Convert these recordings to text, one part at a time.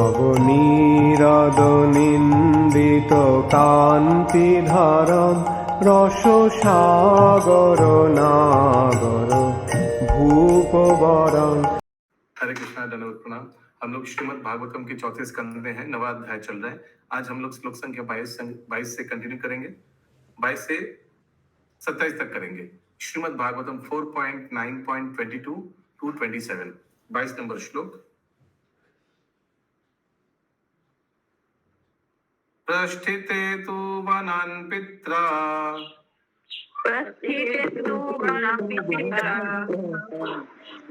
নবনীরদনিন্দিত কান্তিধারম রসসাগর নাগর भूपवरं। हरे कृष्णा, दंडवत प्रणाम। हम लोग श्रीमद् भागवतम के चौथे स्कंद में हैं, नवा अध्याय चल रहा है। आज हम लोग श्लोक संख्या 22 से कंटिन्यू करेंगे, 22 से 27 तक करेंगे। श्रीमद् भागवतम 4.9.22 to 27, 22 नंबर श्लोक। प्रस्थिते तु वनान् पित्रा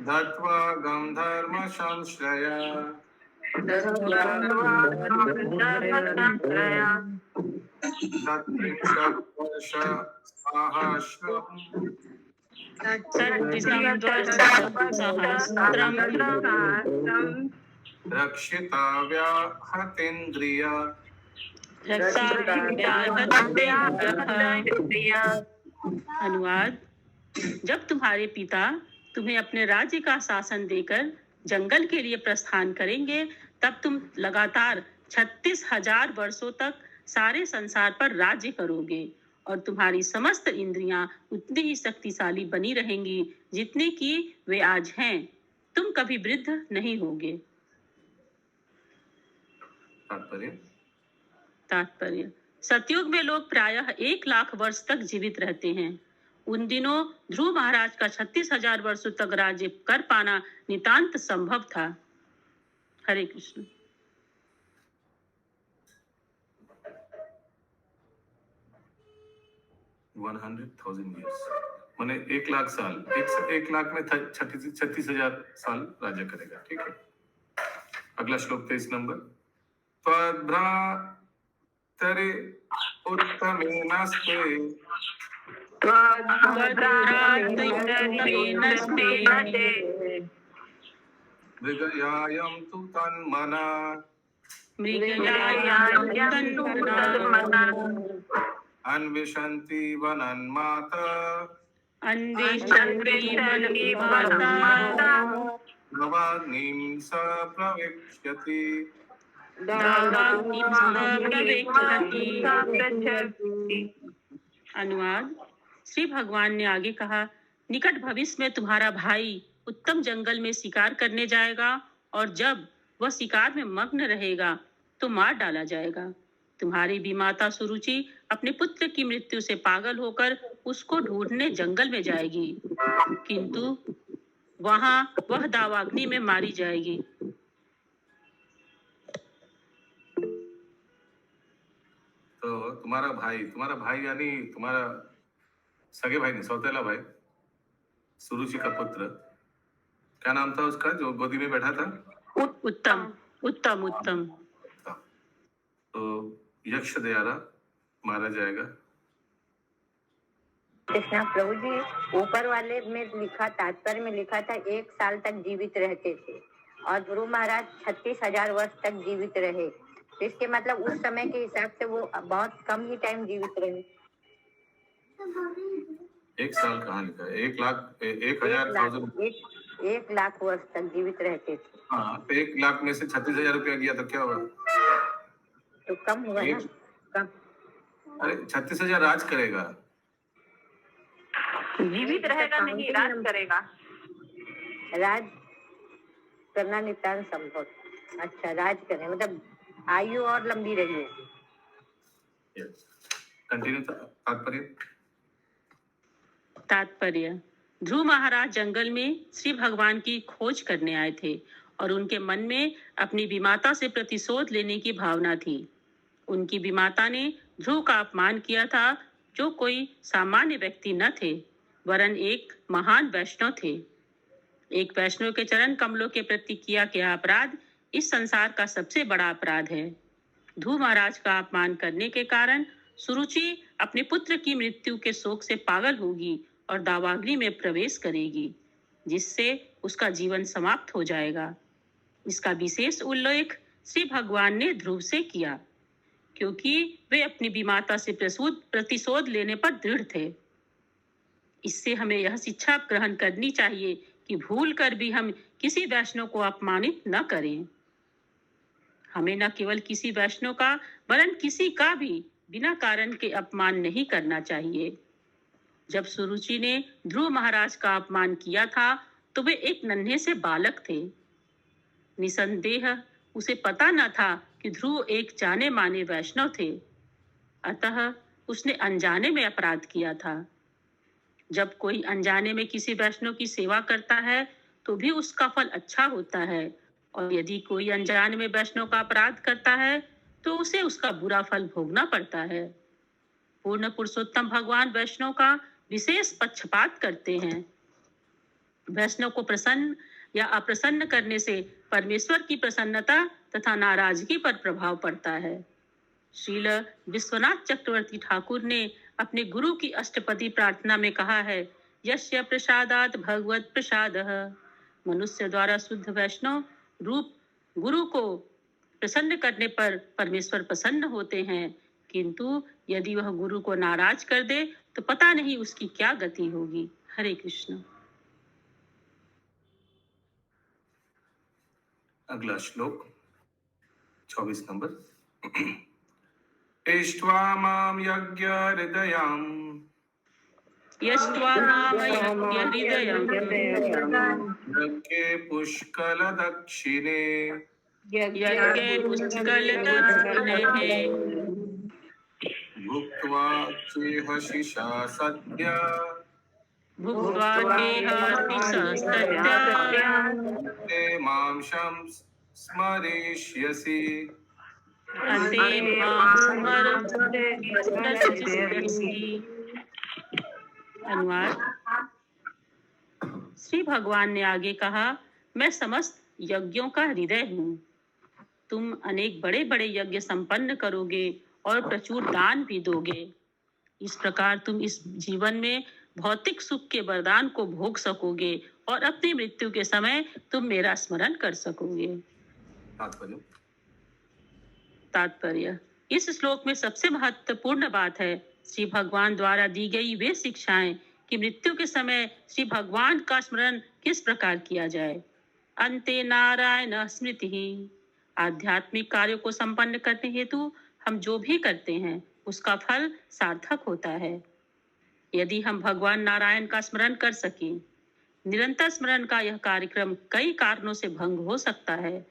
दत्वा गन्धर्व संश्रय रक्षिताव्या हतेन्द्रिया। अनुवाद: जब तुम्हारे पिता तुम्हें अपने राज्य का शासन देकर जंगल के लिए प्रस्थान करेंगे, तब तुम लगातार 36,000 वर्षों तक सारे संसार पर राज्य करोगे और तुम्हारी समस्त इंद्रियां उतनी ही शक्तिशाली बनी रहेंगी जितनी कि वे आज हैं। तुम कभी वृद्ध नहीं होगे। तात्पर्य: सतयुग में लोग प्रायः 1 लाख वर्ष तक जीवित रहते हैं। उन दिनों ध्रुव महाराज का 36,000 वर्षों तक राज्य कर पाना नितांत संभव था। हरे कृष्ण। 100,000 years माने 1 लाख साल। 1 लाख में 36,000 साल राज्य करेगा। ठीक है। अगला श्लोक 23 नंबर। त्वद्भ्रातरे उत्तमेनास्ते मृगयायं तु तन्मना। अन्विषन्ति वनन्माता नवाग्निं स प्रविश्यति। अनुवाद: श्री भगवान ने आगे कहा, निकट भविष्य में तुम्हारा भाई उत्तम जंगल में शिकार करने जाएगा और जब वह शिकार में मग्न रहेगा तो मार डाला जाएगा। तुम्हारी भी माता सुरुचि अपने पुत्र की मृत्यु से पागल होकर उसको ढूंढने जंगल में जाएगी, किंतु वहां वह दावाग्नि में मारी जाएगी। तो तुम्हारा भाई यानी तुम्हारा सगे भाई नहीं, सौतेला भाई, सुरुचि का पुत्र, क्या नाम था उसका जो गोदी में बैठा था? उत्तम। तो यक्ष द्वारा मारा जाएगा। कृष्णा प्रभु जी, ऊपर वाले में लिखा, तात्पर्य में लिखा था 1 साल तक जीवित रहते थे और ध्रुव महाराज 36,000 वर्ष तक जीवित रहे। तो इसके मतलब उस समय के हिसाब से वो बहुत कम ही टाइम जीवित रहे। 1 साल कहाँ लिखा है? 1 लाख वर्ष तक जीवित रहते थे। हाँ, तो 1 लाख में से 36,000 रुपया गया तो क्या हुआ? तो कम हुआ ना? कम। अरे 36,000 राज करेगा, जीवित रहेगा नहीं, राज करेगा। राज करना नितांत संभव। अच्छा, राज करें मतलब आयु और लंबी रही। कंटिन्यू। तात्पर्य: ध्रुव महाराज जंगल में श्री भगवान की खोज करने आए थे और उनके मन में अपनी विमाता से प्रतिशोध लेने की भावना थी। उनकी विमाता ने ध्रुव का अपमान किया था, जो कोई सामान्य व्यक्ति न थे, वरन एक महान वैष्णव थे। एक वैष्णव के चरण कमलों के प्रति किया गया अपराध इस संसार का सबसे बड़ा अपराध है। ध्रुव महाराज का अपमान करने के कारण सुरुचि अपने पुत्र की मृत्यु के शोक से पागल होगी और दावाग्नि में प्रवेश करेगी, जिससे उसका जीवन समाप्त हो जाएगा। इसका विशेष उल्लेख श्री भगवान ने ध्रुव से किया, क्योंकि वे अपनी विमाता से प्रतिशोध लेने पर दृढ़ थे। इससे हमें यह शिक्षा ग्रहण करनी चाहिए कि भूल कर भी हम किसी वैष्णव को अपमानित न करें। हमें न केवल किसी वैष्णव का वरन किसी का भी बिना कारण के अपमान नहीं करना चाहिए। जब सुरुचि ने ध्रुव महाराज का अपमान किया था तो वे एक नन्हे से बालक थे। निसंदेह उसे पता न था कि ध्रुव एक जाने माने वैष्णव थे, अतः उसने अनजाने में अपराध किया था। जब कोई अनजाने में किसी वैष्णव की सेवा करता है तो भी उसका फल अच्छा होता है, और यदि कोई अनजाने में वैष्णव का अपराध करता है तो उसे उसका बुरा फल भोगना पड़ता है। पूर्ण पुरुषोत्तम भगवान वैष्णव का विशेष पक्षपात करते हैं। वैष्णव को प्रसन्न या अप्रसन्न करने से परमेश्वर की प्रसन्नता तथा नाराजगी पर प्रभाव पड़ता है। श्रील विश्वनाथ चक्रवर्ती ठाकुर ने अपने गुरु की अष्टपदी प्रार्थना में कहा है, यस्य प्रसादात भगवत प्रसादः। मनुष्य द्वारा शुद्ध वैष्णव रूप गुरु को प्रसन्न करने पर परमेश्वर प्रसन्न होते हैं, किंतु यदि वह गुरु को नाराज कर दे तो पता नहीं उसकी क्या गति होगी। हरे कृष्ण। अगला श्लोक 24 नंबर। इष्ट्वा माम यज्ञ हृदयम् यस्त्वा मामयज्ञ हृदयम् यज्ञे पुष्कल दक्षिणे यज्ञे पुष्कलदक्षिणे भुक्त्वा चेहशिषा सद्य भुक्त्वा देहातिशस्तद्य ते मांशं स्मरिष्यसि। अन्ते मां स्मरसि। अनुवाद। श्री भगवान ने आगे कहा, मैं समस्त यज्ञों का हृदय हूँ। तुम अनेक बड़े बड़े यज्ञ संपन्न करोगे और प्रचुर दान भी दोगे। इस प्रकार तुम इस जीवन में भौतिक सुख के वरदान को भोग सकोगे और अपनी मृत्यु के समय तुम मेरा स्मरण कर सकोगे। तात्पर्य। इस श्लोक में सबसे महत्वपूर्ण बात है श्री भगवान द्वारा दी गई वे शिक्षाएं कि मृत्यु के समय श्री भगवान का स्मरण किस प्रकार किया जाए। अन्ते नारायण स्मृति। आध्यात्मिक कार्यों को संपन्न करने हेतु हम जो भी करते हैं उसका फल सार्थक होता है। यदि हम भगवान नारायण का स्मरण कर सकें। निरंतर स्मरण का यह कार्यक्रम कई कारणों से भंग हो सकता है,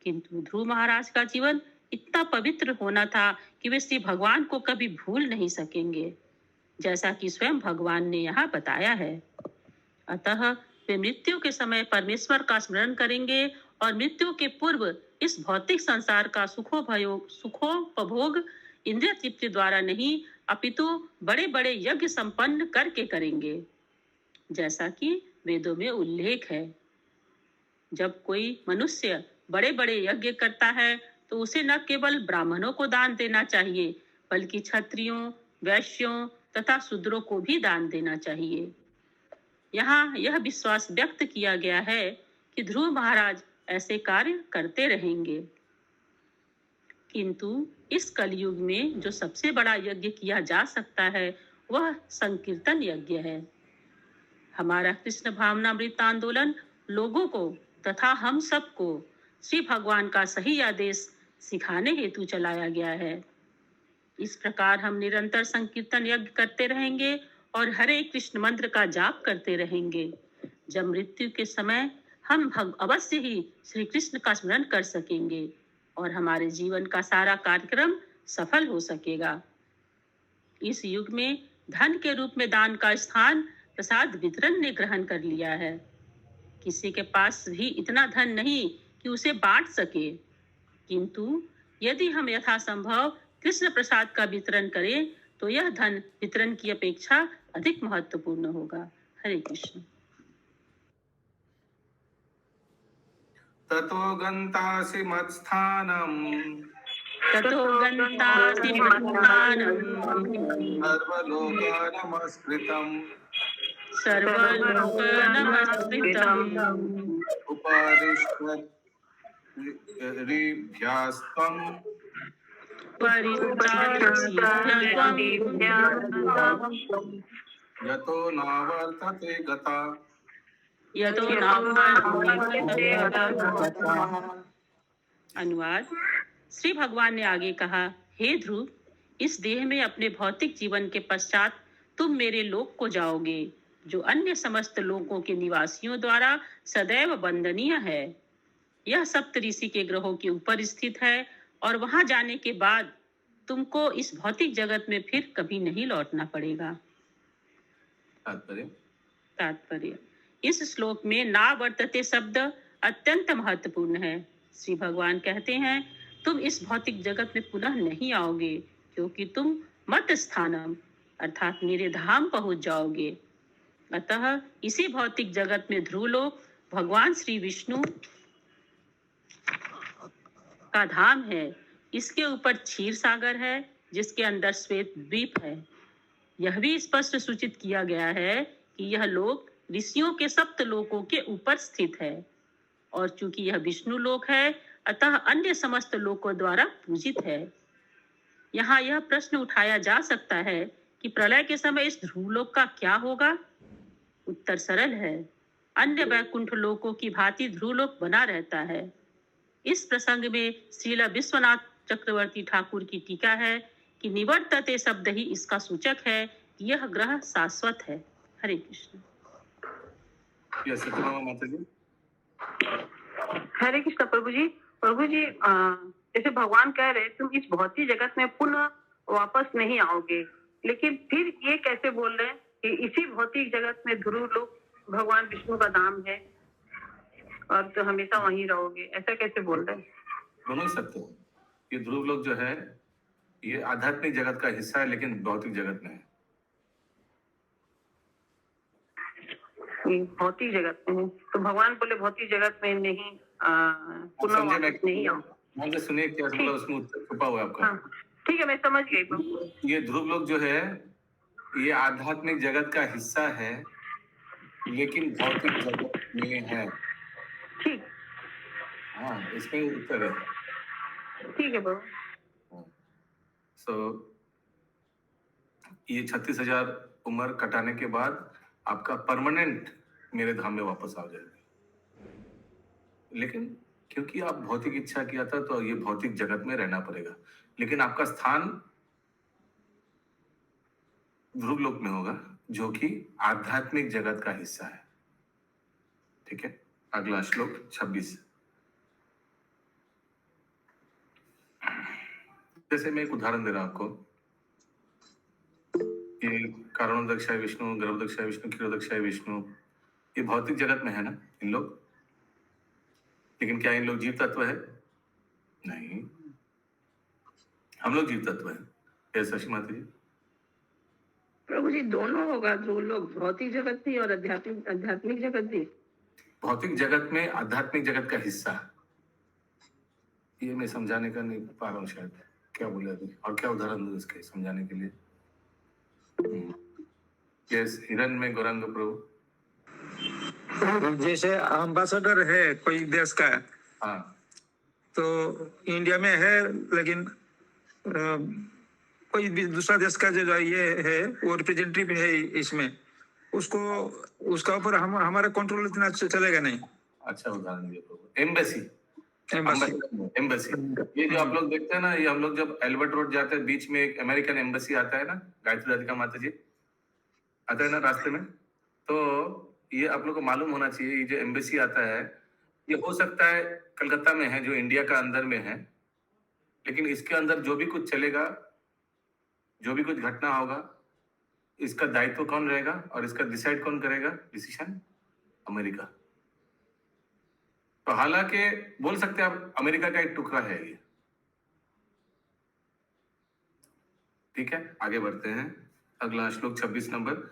किंतु ध्रुव महाराज का जीवन इतना पवित्र होना था कि वे श्री भगवान को कभी भूल नहीं सकेंगे, जैसा कि स्वयं भगवान ने यहाँ बताया है। अतः वे मृत्यु के समय परमेश्वर का स्मरण करेंगे और मृत्यु के पूर्व इस भौतिक संसार का सुखोपभोग इंद्रिय तृप्ति द्वारा नहीं अपितु बड़े बड़े यज्ञ संपन्न करके करेंगे, जैसा कि वेदों में उल्लेख है। जब कोई मनुष्य बड़े बड़े यज्ञ करता है तो उसे न केवल ब्राह्मणों को दान देना चाहिए, बल्कि क्षत्रियों, वैश्यों तथा शूद्रों को भी दान देना चाहिए। यहाँ यह विश्वास व्यक्त किया गया है कि ध्रुव महाराज ऐसे कार्य करते रहेंगे। किंतु इस कलयुग में जो सबसे बड़ा यज्ञ किया जा सकता है वह संकीर्तन यज्ञ है। हमारा कृष्ण भावनामृत आंदोलन लोगों को तथा हम सबको श्री भगवान का सही आदेश सिखाने हेतु चलाया गया है। इस प्रकार हम निरंतर संकीर्तन यज्ञ करते रहेंगे और हरे कृष्ण मंत्र का जाप करते रहेंगे। जब मृत्यु के समय हम अवश्य ही श्री कृष्ण का स्मरण कर सकेंगे और हमारे जीवन का सारा कार्यक्रम सफल हो सकेगा। इस युग में धन के रूप में दान का स्थान प्रसाद वितरण ने ग्रहण कर लिया है। किसी के पास भी इतना धन नहीं कि उसे बांट सके, किंतु यदि हम यथासंभव कृष्ण प्रसाद का वितरण करें तो यह धन वितरण की अपेक्षा अधिक महत्वपूर्ण होगा। हरे कृष्ण। ततो गन्तासि मत्स्थानम् ततो गन्तासि मत्स्थानम् सर्वलोकनमस्कृतम् उपरिष्ठद्भिर्भ्यास्त्वम् यतो नावर्तते गता। अनुवाद। श्री भगवान ने आगे कहा, हे ध्रुव, इस देह में अपने भौतिक जीवन के पश्चात तुम मेरे लोक को जाओगे, जो अन्य समस्त लोकों के निवासियों द्वारा सदैव वंदनीय है। यह सप्तऋषि के ग्रहों के ऊपर स्थित है और वहां जाने के बाद तुमको इस भौतिक जगत में फिर कभी नहीं लौटना पड़ेगा। तात्पर्य तात्पर्य, इस श्लोक में ना वर्तते शब्द अत्यंत महत्वपूर्ण है। श्री भगवान कहते हैं, तुम इस भौतिक जगत में पुनः नहीं आओगे, क्योंकि तुम मत स्थानम अर्थात मेरे धाम पहुंच जाओगे। अतः इसी भौतिक जगत में ध्रुवलोक भगवान श्री विष्णु का धाम है। इसके ऊपर क्षीर सागर है, जिसके अंदर श्वेत द्वीप है। यह भी स्पष्ट सूचित किया गया है कि यह लोक ऋषियों के सप्त लोकों के ऊपर स्थित है, और चूंकि यह विष्णु लोक है, अतः अन्य समस्त लोकों द्वारा पूजित है। यहाँ यह प्रश्न उठाया जा सकता है कि प्रलय के समय इस ध्रुवलोक का क्या होगा? उत्तर सरल है, अन्य वैकुंठ लोकों की भांति ध्रुवलोक बना रहता है। इस प्रसंग में श्रीला विश्वनाथ चक्रवर्ती ठाकुर की टीका है कि निवर्तते शब्द ही इसका सूचक है कि यह ग्रह शाश्वत है। हरे कृष्ण। यस सत्यभामा माता जी। हरे कृष्ण प्रभु जी। प्रभु जी, जैसे भगवान कह रहे तुम इस भौतिक जगत में पुनः वापस नहीं आओगे, लेकिन फिर ये कैसे बोल रहे हैं कि इसी भौतिक जगत में ध्रुव लोक भगवान विष्णु का धाम है और तो हमेशा वहीं रहोगे, ऐसा कैसे बोल रहे हैं? दोनों ही सत्य है। ये ध्रुव लोक जो है ये आध्यात्मिक जगत का हिस्सा है, लेकिन भौतिक जगत में है। ये भौतिक जगत में है, तो भगवान बोले भौतिक जगत में नहीं पुनः समझे वापस नहीं आओ। मान सुनिए क्या बोला, उसमें उत्तर छुपा हुआ है आपका। हाँ, ठीक है, मैं समझ गई प्रभु। ये ध्रुव लोक जो है ये आध्यात्मिक जगत का हिस्सा है, लेकिन भौतिक जगत में है। ठीक, हाँ, इसमें उत्तर है। ठीक है प्रभु। सो ये 36,000 उम्र कटाने के बाद आपका परमानेंट मेरे धाम में वापस आ जाएगा, लेकिन क्योंकि आप भौतिक इच्छा किया था तो ये भौतिक जगत में रहना पड़ेगा, लेकिन आपका स्थान ध्रुव लोक में होगा, जो कि आध्यात्मिक जगत का हिस्सा है। ठीक है, अगला श्लोक 26। जैसे मैं एक उदाहरण दे रहा हूं आपको, ये कारणोदक्षाय विष्णु, गर्भोदक्षाय विष्णु, क्षीरोदक्षाय विष्णु, ये भौतिक जगत में है ना इन लोग, लेकिन क्या इन लोग जीव तत्व है? नहीं, हम लोग जीव तत्व है। यस शशि माता जी। प्रभु जी, दोनों होगा, ध्रुव लोक भौतिक जगत भी और आध्यात्मिक जगत भी। भौतिक जगत में आध्यात्मिक जगत का हिस्सा, ये मैं समझाने का नहीं पा रहा हूँ शायद, क्या बोले अभी और क्या उदाहरण दूं इसके समझाने के लिए। यस हिरन में गौरांग प्रभु। जैसे एम्बेसडर है कोई देश का, हाँ, तो इंडिया में है, लेकिन कोई भी दूसरा देश का जो ये है वो रिप्रेजेंटेटिव है इसमें, उसको उसका ऊपर हमारा कंट्रोल इतना चलेगा नहीं। अच्छा उदाहरण दिया प्रभु। एम्बेसी, एम्बेसी ये जो आप लोग देखते हैं ना, ये हम लोग जब एल्बर्ट रोड जाते हैं, बीच में एक अमेरिकन एम्बेसी आता है ना, गायत्री राधिका माता जी आता है ना रास्ते में, तो ये आप लोग को मालूम होना चाहिए, ये जो एम्बेसी आता है ये हो सकता है कलकत्ता में है, जो इंडिया का अंदर में है, लेकिन इसके अंदर जो भी कुछ चलेगा, जो भी कुछ घटना होगा, इसका दायित्व कौन रहेगा और इसका डिसाइड कौन करेगा डिसीजन? अमेरिका। तो हालांकि बोल सकते हैं आप अमेरिका का एक टुकड़ा है ये। ठीक है, आगे बढ़ते हैं। अगला श्लोक 26 नंबर।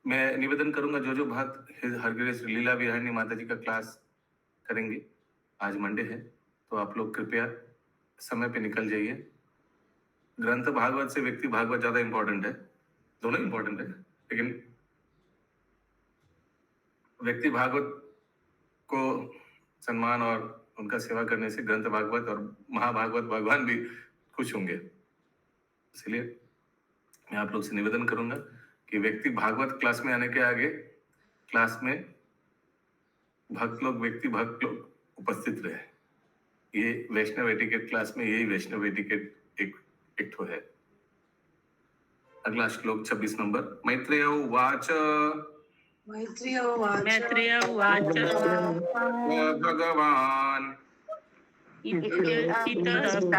मैं निवेदन करूंगा जो जो भक्त हरग्रेस लीला विहारिणी माता जी का क्लास करेंगे, आज मंडे है, तो आप लोग कृपया समय पे निकल जाइए। ग्रंथ भागवत से व्यक्ति भागवत ज्यादा इंपॉर्टेंट है, दोनों इंपॉर्टेंट है, लेकिन व्यक्ति भागवत को सम्मान और उनका सेवा करने से ग्रंथ भागवत और महाभागवत भगवान भी खुश होंगे। इसलिए मैं आप लोग से निवेदन करूंगा कि व्यक्ति भागवत क्लास में आने के आगे क्लास में भक्त लोग, व्यक्ति भक्त लोग उपस्थित रहे। ये वैष्णव एटिकेट क्लास में यही वैष्णव एटिकेट एक ठो है। अगला श्लोक 26 नंबर। मैत्रेय उवाच मैत्रेय उवाच मैत्रेय उवाच भगवान् इतः भगवान्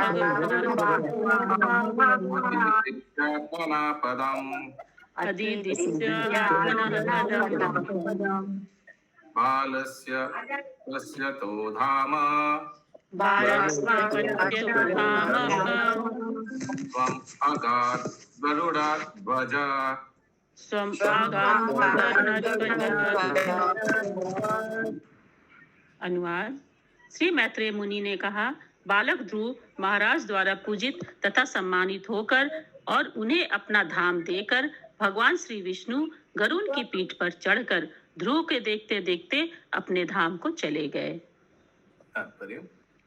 पदम् अदिदिश्य आत्मनः पदम् बालस्य तस्य तो धाम बालस्य पश्यतु धामः त्वम् अगात् गरुडाध्वज स्वम् आगात् गरुडध्वजः। अनुवाद। श्री मैत्रेय मुनि ने कहा, बालक ध्रुव महाराज द्वारा पूजित तथा सम्मानित होकर और उन्हें अपना धाम देकर भगवान श्री विष्णु गरुड़ की पीठ पर चढ़कर ध्रुव के देखते देखते अपने धाम को चले गए।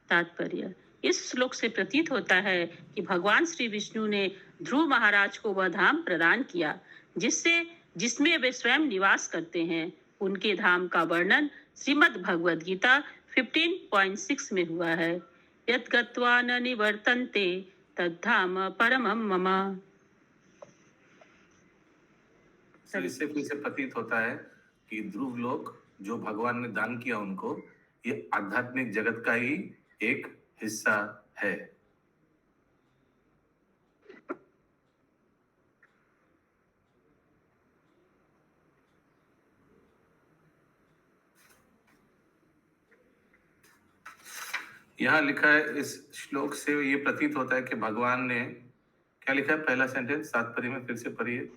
तात्पर्य। इस श्लोक से प्रतीत होता है कि भगवान श्री विष्णु ने ध्रुव महाराज को वह धाम प्रदान किया जिसमें वे स्वयं निवास करते हैं। उनके धाम का वर्णन श्रीमद् भगवद गीता 15.6 में हुआ है। यत् गत्वा न निवर्तन्ते तद्धाम परमं मम। इससे फिर से प्रतीत होता है कि ध्रुव लोक जो भगवान ने दान किया उनको, ये आध्यात्मिक जगत का ही एक हिस्सा है। यहाँ लिखा है, इस श्लोक से ये प्रतीत होता है कि भगवान ने क्या लिखा है, पहला सेंटेंस तात्पर्य में फिर से पढ़िए।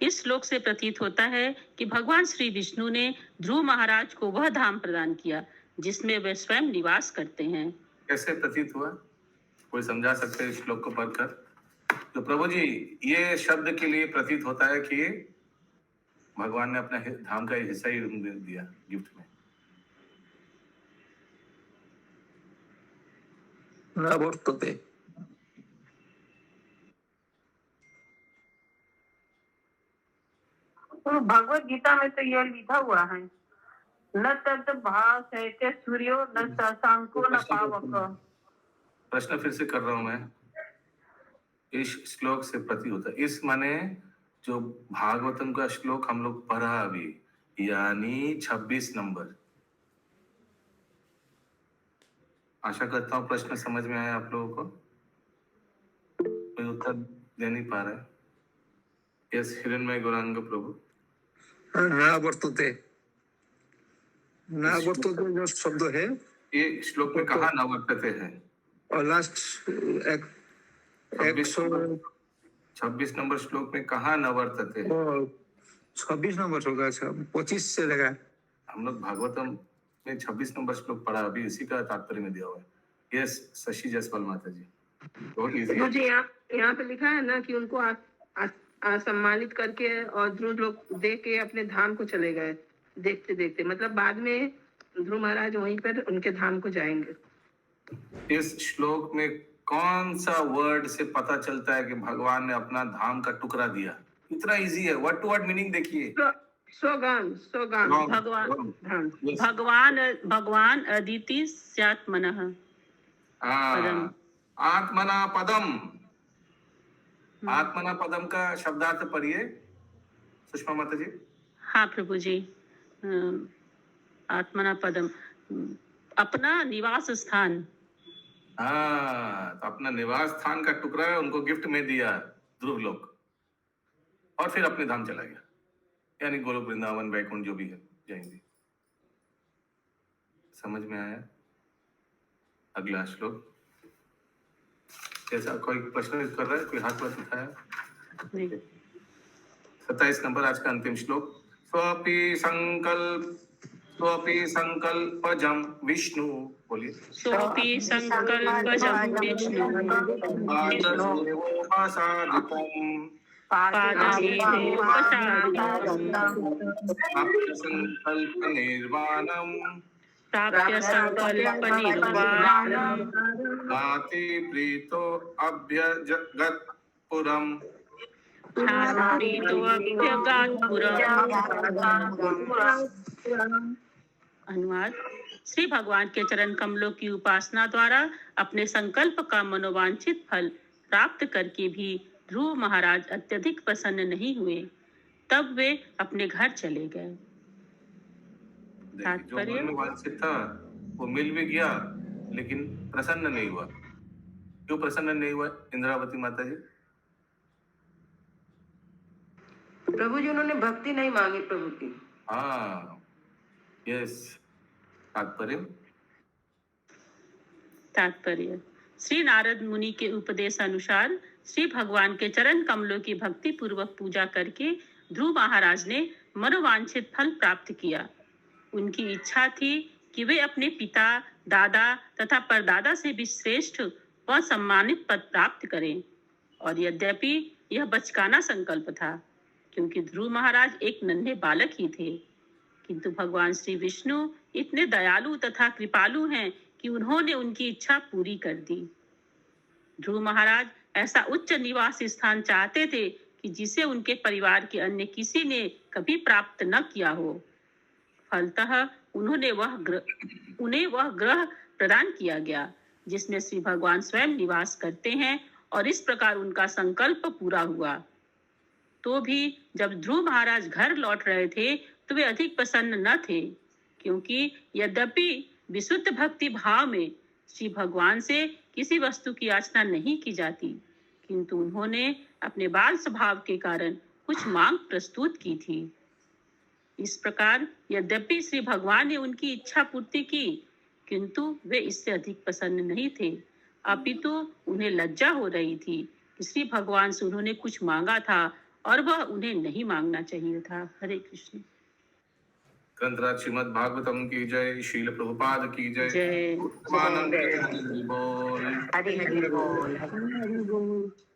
इस श्लोक से प्रतीत होता है कि भगवान श्री विष्णु ने ध्रुव महाराज को वह धाम प्रदान किया जिसमें वे स्वयं निवास करते हैं। कैसे प्रतीत हुआ, कोई समझा सकते हैं इस श्लोक को पढ़कर? तो प्रभु जी, ये शब्द के लिए प्रतीत होता है कि भगवान ने अपना धाम का हिस्सा ही दिया गिफ्ट में। न वर्तते। तो भगवत गीता में तो यह लिखा हुआ है, न तद भासते सूर्यो न शशांको न पावक। प्रश्न फिर से कर रहा हूं मैं। इस श्लोक से प्रतीत होता है, इस माने जो भागवतम का श्लोक हम लोग पढ़ा अभी, यानी 26 नंबर। आशा करता हूँ प्रश्न समझ में आया आप लोगों को। कोई उत्तर दे नहीं पा रहा है? यस, हिरण्मय गौरांग प्रभु। न वर्तते, न वर्तते जो शब्द है, ये श्लोक में कहाँ न वर्तते है? और लास्ट एक 26 नंबर श्लोक में कहाँ न वर्तते है? 26 नंबर होगा। अच्छा, 25 से लगा। हम लोग भागवतम में 26 नंबर श्लोक पढ़ा अभी, इसी का तात्पर्य में दिया हुआ है। यस, शशि जायसवाल माता जी, बहुत इजी है। मुझे यहाँ पे लिखा है ना कि उनको सम्मानित करके और ध्रुव लोग देख के अपने धाम को चले गए देखते देखते, मतलब बाद में ध्रुव महाराज वहीं पर उनके धाम को जाएंगे। इस श्लोक में कौन सा वर्ड से पता चलता है कि भगवान ने अपना धाम का टुकड़ा दिया? इतना इजी है, वर्ड टू वर्ड मीनिंग देखिए। स्वगान भगवान अदिति स्यात्मनः पदम। आत्मना पदम। आत्मना पदम का शब्दार्थ पढ़िए सुषमा माता जी। हाँ प्रभु जी। आत्मना पदम, अपना निवास स्थान। तो अपना निवास स्थान का टुकड़ा उनको गिफ्ट में दिया ध्रुव लोक, और फिर अपने धाम चला गया, यानी गोलोक वृंदावन वैकुंठ जो भी है जाएंगे। समझ में आया? अगला श्लोक। जैसा कोई प्रश्न कर रहा है, कोई हाथ पर उठाया? 27 नंबर आज का अंतिम श्लोक। स्वपि संकल्पजम विष्णु, बोलिए। सोपि संकल्पजम विष्णु संकल्प निर्वाणम प्राप्य संकल्प निर्वाणम नाति प्रीतो अभ्यगत पुरम अनुवाद। श्री भगवान के चरण कमलों की उपासना द्वारा अपने संकल्प का मनोवांछित फल प्राप्त करके भी ध्रुव महाराज अत्यधिक प्रसन्न नहीं हुए। तब वे अपने घर चले गए। देखिए, जो मन में वांछित था वो मिल भी गया, लेकिन प्रसन्न नहीं हुआ। क्यों प्रसन्न नहीं हुआ, इंद्रावती माता जी? प्रभु जी उन्होंने भक्ति नहीं मांगी प्रभु की। हाँ, यस। तात्पर्य श्री नारद मुनि के उपदेश अनुसार श्री भगवान के चरण कमलों की भक्ति पूर्वक पूजा करके ध्रुव महाराज ने मनोवांछित फल प्राप्त किया। उनकी इच्छा थी कि वे अपने पिता, दादा तथा परदादा से भी श्रेष्ठ व सम्मानित पद प्राप्त करें, और यद्यपि यह बचकाना संकल्प था, क्योंकि ध्रुव महाराज एक नन्हे बालक ही थे, किंतु भगवान श्री विष्णु इतने दयालु तथा कृपालु हैं कि उन्होंने उनकी इच्छा पूरी कर दी। ध्रुव महाराज ऐसा उच्च निवास स्थान चाहते थे कि जिसे उनके परिवार के अन्य किसी ने कभी प्राप्त न किया हो। फलतः उन्हें वह ग्रह प्रदान किया गया जिसमें श्री भगवान स्वयं निवास करते हैं, और इस प्रकार उनका संकल्प पूरा हुआ। तो भी जब ध्रुव महाराज घर लौट रहे थे तो वे अधिक प्रसन्न न थे, क्योंकि यद्यपि विशुद्ध भक्ति भाव में श्री भगवान से किसी वस्तु की याचना नहीं की जाती, किंतु उन्होंने अपने बाल स्वभाव के कारण कुछ मांग प्रस्तुत की थी। इस प्रकार यद्यपि श्री भगवान ने उनकी इच्छा पूर्ति की, किंतु वे इससे अधिक प्रसन्न नहीं थे, अपितु उन्हें लज्जा हो रही थी कि श्री भगवान से उन्होंने कुछ मांगा था और वह उन्हें नहीं मांगना चाहिए था। हरे कृष्ण। ग्रंथराज श्रीमद् भागवतम की जय, शील प्रभुपाद की जय। जय। आनंद हरि बोल। हरि हरि बोल।